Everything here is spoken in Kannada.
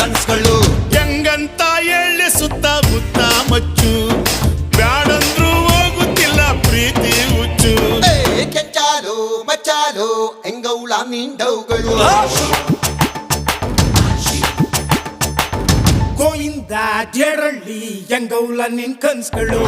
ಕನ್ಸ್ಗಳು ಹೆಂಗಂತ ಹೇಳಿ ಸುತ್ತ ಮುತ್ತ ಮಚ್ಚು ಬ್ಯಾಡಂದ್ರು ಹೋಗುತ್ತಿಲ್ಲ ಪ್ರೀತಿ ಹುಚ್ಚು ಕೆಂಚಾಲು ಮಚ್ಚಾಲು ಹೆಂಗೌಳ ನಿಂಡವುಗಳು ಗೋಯಿಂದ ಜೇರಳ್ಳಿ ಹೆಂಗೌಲ ನಿನ್ ಕನ್ಸ್ಗಳು